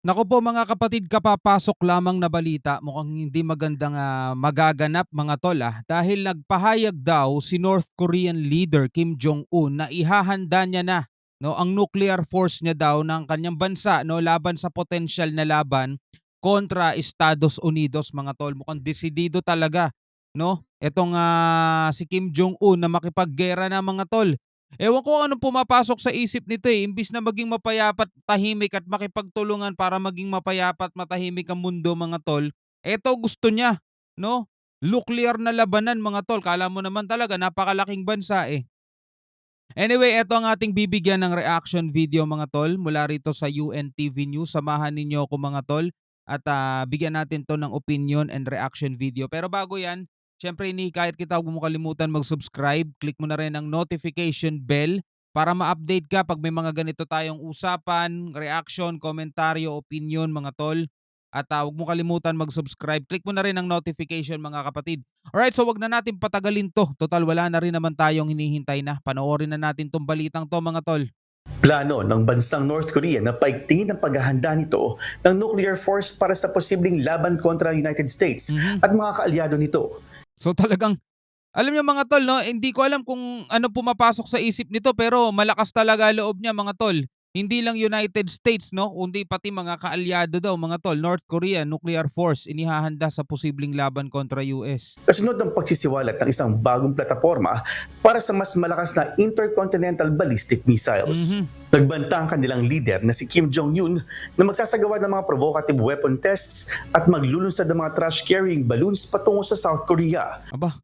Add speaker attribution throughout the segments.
Speaker 1: Naku po mga kapatid, kapapasok lamang na balita, mukhang hindi magandang magaganap mga tol dahil nagpahayag daw si North Korean leader Kim Jong-un na ihahanda niya na no ang nuclear force niya daw ng kanyang bansa no laban sa potensyal na laban kontra Estados Unidos mga tol. Mukhang desidido talaga no etong si Kim Jong-un na makipaggera na mga tol. Ewan ko anong pumapasok sa isip nito, imbis na maging mapayapa't tahimik at makipagtulungan para maging mapayapa't matahimik ang mundo mga tol, eto gusto niya, 'no? Nuclear na labanan mga tol, akala mo naman talaga napakalaking bansa, eh. Anyway, eto ang ating bibigyan ng reaction video mga tol mula rito sa UNTV News. Samahan ninyo ako mga tol at bigyan natin 'to ng opinion and reaction video. Pero bago 'yan, syempre hinihikayat kita huwag mo kalimutan mag-subscribe. Click mo na rin ang notification bell para ma-update ka pag may mga ganito tayong usapan, reaction, komentaryo, opinion mga tol. At huwag mo kalimutan mag-subscribe. Click mo na rin ang notification mga kapatid. Alright, so wag na natin patagalin 'to. Total wala na rin naman tayong hinihintay na. Panoorin na natin 'tong balitang 'to mga tol.
Speaker 2: Plano ng bansang North Korea na paigtingin ang paghahanda nito ng nuclear force para sa posibleng laban kontra United States
Speaker 1: Mhm.
Speaker 2: at mga kaalyado nito.
Speaker 1: So talagang alam niyo mga tol 'no, hindi ko alam kung ano pumapasok sa isip nito pero malakas talaga loob niya mga tol. Hindi lang United States 'no, kundi pati mga kaalyado daw mga tol, North Korea nuclear force inihahanda sa posibleng laban kontra US.
Speaker 2: Kasunod ng pagsisiwalat ng isang bagong plataporma para sa mas malakas na intercontinental ballistic missiles.
Speaker 1: Mhm.
Speaker 2: Nagbanta ang kanilang leader na si Kim Jong-un na magsasagawa ng mga provocative weapon tests at maglulunsad ng mga trash-carrying balloons patungo sa South Korea.
Speaker 1: Aba,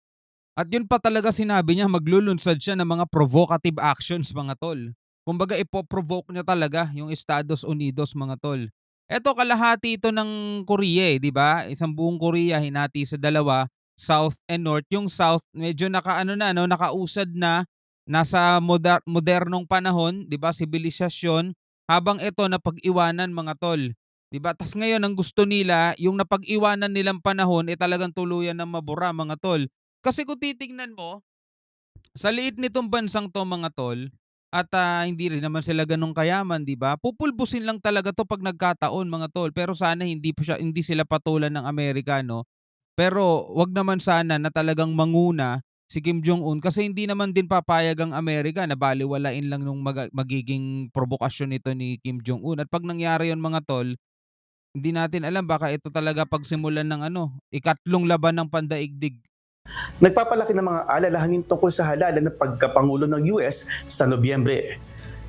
Speaker 1: at yun pa talaga sinabi niya maglulunsad siya ng mga provocative actions mga tol. Kumbaga ipo-provoke niya talaga yung Estados Unidos mga tol. Eto kalahati ito ng Korea 'di ba? Isang buong Korea hinati sa dalawa, South and North. Yung South medyo nakaano na no, nakausad na, nasa modernong panahon 'di ba, sibilisasyon, habang ito napag-iwanan mga tol. 'Di ba? Tas ngayon ang gusto nila, yung napag-iwanan nilang panahon talagang tuluyan ng mabura mga tol. Kasi kung titingnan mo, sa liit nitong bansang 'to mga tol at hindi rin naman sila gano'n kayaman 'di ba? Pupulbusin lang talaga 'to 'pag nagkataon mga tol. Pero sana hindi sila patulan ng Amerika 'no. Pero 'wag naman sana na talagang manguna si Kim Jong-un kasi hindi naman din papayag ang Amerika na balewalain lang nung magiging provokasyon nito ni Kim Jong-un. At 'pag nangyari 'yon mga tol, hindi natin alam baka ito talaga pagsimulan ng ikatlong laban ng pandaigdig.
Speaker 2: Nagpapalaki ng mga alalahanin tungkol sa halalan ng pagkapangulo ng US sa Nobyembre.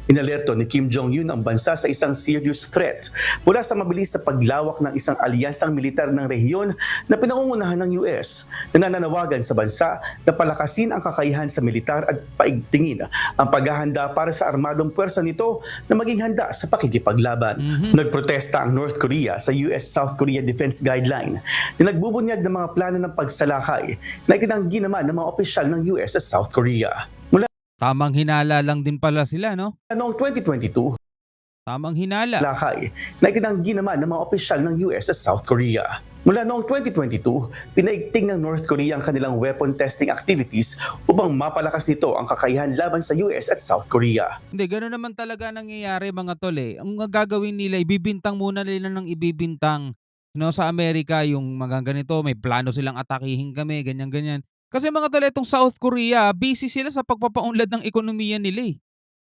Speaker 2: Inalerto ni Kim Jong-un ang bansa sa isang serious threat mula sa mabilis na paglawak ng isang alyansang militar ng rehiyon na pinangungunahan ng US na nananawagan sa bansa na palakasin ang kakayahan sa militar at paigtingin ang paghahanda para sa armadong puwersa nito na maging handa sa pakikipaglaban.
Speaker 1: Mhm.
Speaker 2: Nagprotesta ang North Korea sa US-South Korea Defense Guideline na nagbubunyag ng mga plano ng pagsalakay na itinanggi naman ng mga opisyal ng US sa South Korea.
Speaker 1: Tamang hinala lang din pala sila 'no?
Speaker 2: Noong 2022,
Speaker 1: Tamang hinala.
Speaker 2: lakay na itinanggi naman ng mga opisyal ng US at South Korea. Mula noong 2022, pinaigting ng North Korea ang kanilang weapon testing activities upang mapalakas nito ang kakayahan laban sa US at South Korea.
Speaker 1: Hindi, gano'n naman talaga nangyayari mga tol, eh. Ang gagawin nila, ibibintang muna nila ng ibibintang. No, sa Amerika yung mga ganito, may plano silang atakihin kami, ganyan, ganyan. Kasi mga tol, itong South Korea, busy sila sa pagpapaunlad ng ekonomiya nila, eh.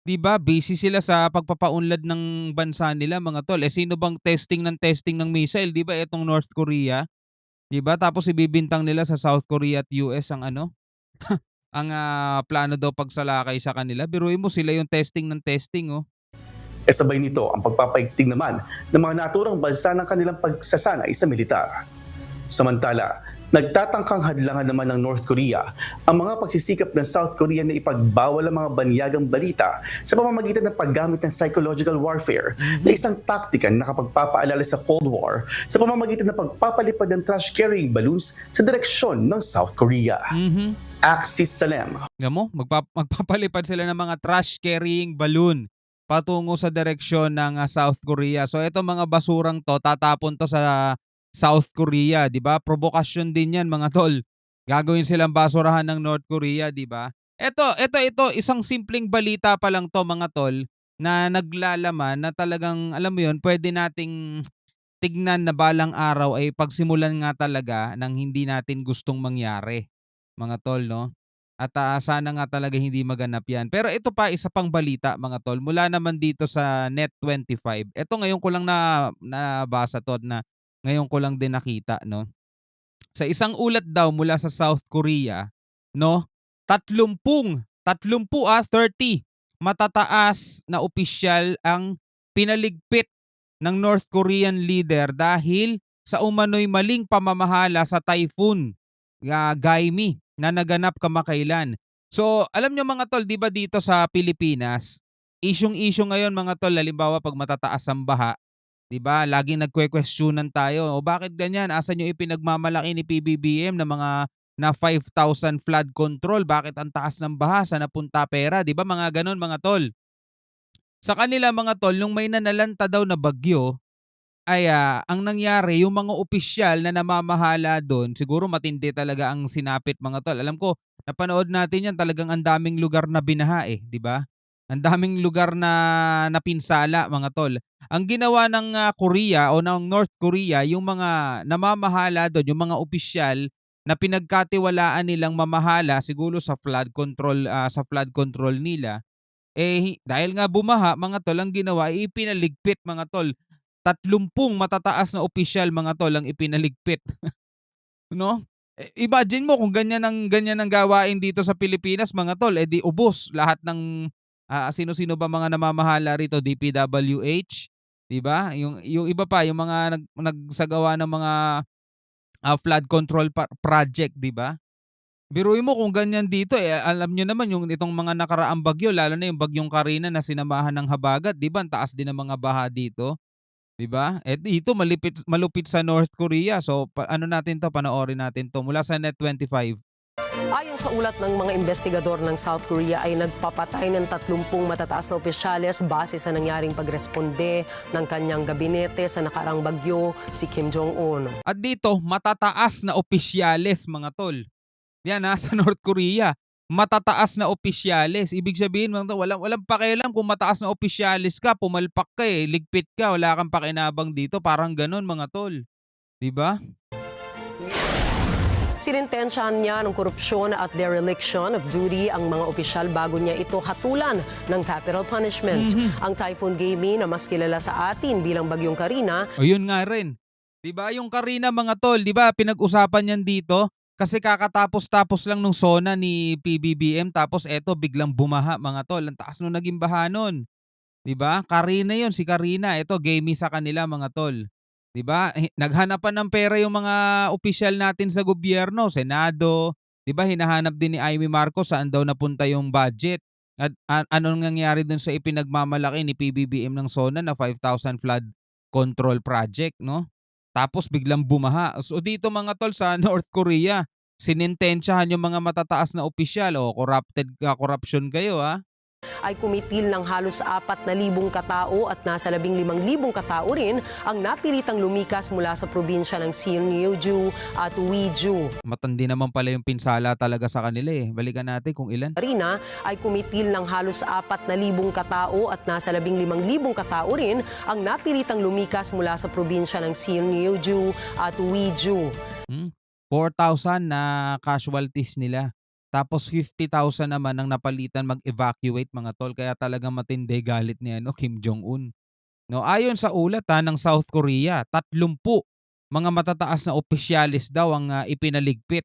Speaker 1: 'Di ba? Busy sila sa pagpapaunlad ng bansa nila mga tol. Eh sino bang testing ng missile, 'di ba? Itong North Korea, 'di ba? Tapos ibibintang nila sa South Korea at US ang plano daw pagsalakay sa kanila. Biruin mo sila yung testing ng testing, oh.
Speaker 2: Kasabay nito ang pagpapaigting naman ng mga naturang bansa ng kanilang pagsasanay sa militar. Samantala, nagtatangkang hadlangan naman ng North Korea ang mga pagsisikap ng South Korea na ipagbawal ang mga banyagang balita sa pamamagitan ng paggamit ng psychological warfare na
Speaker 1: Mhm.
Speaker 2: isang taktika na nakapagpapaalala sa Cold War sa pamamagitan ng pagpapalipad ng trash-carrying balloons sa direksyon ng South Korea.
Speaker 1: Mhm.
Speaker 2: Axis Salem.
Speaker 1: Alam mo, magpapalipad sila ng mga trash carrying balloon patungo sa direksyon ng South Korea. So eto mga basurang 'to, tatapon 'to sa South Korea, 'di ba? Provokasyon din 'yan mga tol. Gagawin silang basurahan ng North Korea, 'di ba? Ito, isang simpleng balita pa lang 'to mga tol na naglalaman na talagang alam mo 'yon, pwede nating tignan na balang araw ay pagsimulan nga talaga ng hindi natin gustong mangyari, mga tol, 'no? At, sana nga talaga hindi maganap 'yan. Pero ito pa, isa pang balita, mga tol, mula naman dito sa Net25. Eto ngayon ko lang nabasa 'to na ngayon ko lang din nakita, 'no? Sa isang ulat daw mula sa South Korea, 'no, 30 matataas na opisyal ang pinaligpit ng North Korean leader dahil sa umano'y maling pamamahala sa typhoon, Gaimi, na naganap kamakailan. So, alam niyo mga tol, 'di ba dito sa Pilipinas, isyung-issue ngayon mga tol, halimbawa 'pag matataas ang baha, 'di ba, laging nagkwe-kuwestiyonan tayo, "O bakit ganyan? Asan yung ipinagmamalaki ni PBBM na mga na 5,000 flood control? Bakit ang taas ng baha? Saan napunta pera?" 'Di ba mga gano'n mga tol? Sa kanila mga tol, nung may nanalanta daw na bagyo ay, ang nangyari yung mga opisyal na namamahala dun, siguro matindi talaga ang sinapit mga tol. Alam ko napanood natin 'yan, talagang ang daming lugar na binaha, 'di ba? Ang daming lugar na napinsala mga tol. Ang ginawa ng, Korea o ng North Korea, yung mga namamahala dun, yung mga opisyal na pinagkatiwalaan nilang mamahala siguro sa flood control nila, dahil nga bumaha mga tol, ang ginawa ipinaligpit mga tol. 30 matataas na opisyal mga tol ang ipinaligpit, 'no? Imagine mo kung ganyan ang gawain dito sa Pilipinas mga tol, 'di ubos lahat ng, sino-sino ba mga namamahala rito, DPWH, 'di ba? Yung iba pa, yung mga nagsagawa ng mga, flood control project, 'di ba? Biruin mo kung ganyan dito, alam niyo naman yung itong mga nakaraang bagyo, lalo na yung bagyong Carina na sinamahan ng habagat, 'di ba, ang taas din ng mga baha dito, 'di ba? Dito malupit sa North Korea. So, ano natin 'to, panoorin natin 'to mula sa Net25.
Speaker 3: Ayon sa ulat ng mga investigador ng South Korea ay nagpapatay ng 30 matataas na opisyales base sa nangyaring pagresponde ng kanyang gabinete sa nakaraang bagyo si Kim Jong-un.
Speaker 1: At dito, matataas na opisyales mga tol. Yan, sa North Korea. Matataas na opisyales. Ibig sabihin mga tol, walang pakialam kung mataas na opisyales ka, pumalpak ka, ligpit ka, wala kang pakinabang dito. Parang gano'n mga tol. 'Di ba?
Speaker 3: Sinintensyahan niya ng korupsyon at dereliction of duty ang mga opisyal bago niya ito hatulan ng capital punishment. Ang Typhoon Gaimi na mas kilala sa atin bilang Bagyong Carina.
Speaker 1: O yun nga rin. 'Di ba yung Carina mga tol, 'di ba pinag-usapan niyan dito? Kasi kakatapos-tapos lang nung SONA ni PBBM, tapos eto biglang bumaha mga tol. Ang taas nung naging baha nun. 'Di ba? Carina 'yon, si Carina. Ito gamey sa kanila mga tol. 'Di ba? Naghanapan ng pera yung mga opisyal natin sa gobyerno, Senado, 'di ba? Hinahanap din ni Amy Marcos saan daw napunta yung budget. At anong nangyari dun sa ipinagmamalaki ni PBBM ng SONA na 5,000 flood control project, 'no? Tapos biglang bumaha. So dito mga tol sa North Korea, sinintensyahan yung mga matataas na opisyal, o corruption kayo,
Speaker 3: Ay kumitil ng halos 4,000 katao at nasa 15,000 katao rin ang napilitang lumikas mula sa probinsya ng Sinuiju at Uiju.
Speaker 1: Matindi naman pala yung pinsala talaga sa kanila, Balikan natin kung ilan.
Speaker 3: Marina ay kumitil ng halos 4,000 katao at nasa 15,000 katao rin ang napilitang lumikas mula sa probinsya ng Sinuiju at Uiju.
Speaker 1: 4,000 na casualties nila. Tapos 50,000 naman ang napalitan mag-evacuate mga tol, kaya talagang matindi galit ni Kim Jong-un. No, ayon sa ulat ng South Korea, 30 mga matataas na opisyalis daw ang ipinaligpit.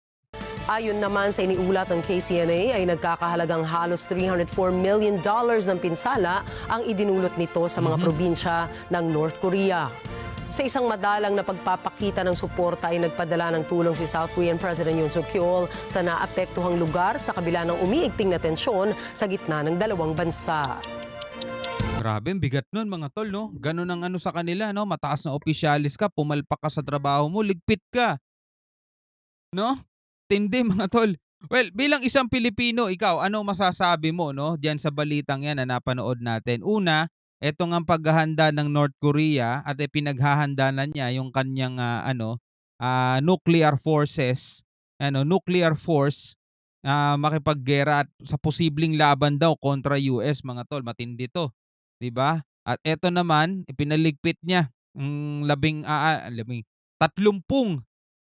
Speaker 3: Ayon naman sa iniulat ng KCNA ay nagkakahalagang halos $304 million ng pinsala ang idinulot nito sa mga probinsya ng North Korea. Sa isang madalang na pagpapakita ng suporta ay nagpadala ng tulong si South Korean President Yoon Suk-yeol sa naapektuhang lugar sa kabila ng umiigting na tensyon sa gitna ng dalawang bansa.
Speaker 1: Grabe, ang bigat nun mga tol, no? Ganun ang sa kanila, no? Mataas na opisyalis ka, pumalpak ka sa trabaho mo, ligpit ka. No? Tindi mga tol. Well, bilang isang Pilipino, ikaw, ano masasabi mo, no? Diyan sa balitang yan na napanood natin. Una, eto ngang paghahanda ng North Korea at pinaghahanda na niya yung kanyang nuclear forces, nuclear force, makipaggera at sa posibleng laban daw kontra US mga tol. Matindi 'to, 'di ba? At eto naman, ipinaligpit niya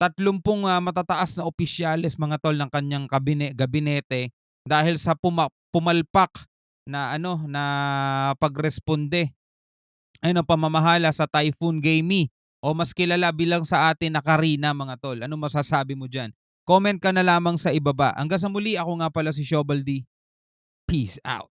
Speaker 1: tatlumpung matataas na opisyales mga tol ng kanyang gabinete dahil sa pumalpak na na pagresponde ay ng pamamahala sa Typhoon Gemi o mas kilala bilang sa atin na Karina mga tol. Ano masasabi mo diyan? Comment ka na lamang sa ibaba. Hanggang sa muli, ako nga pala si Shobaldi. Peace out.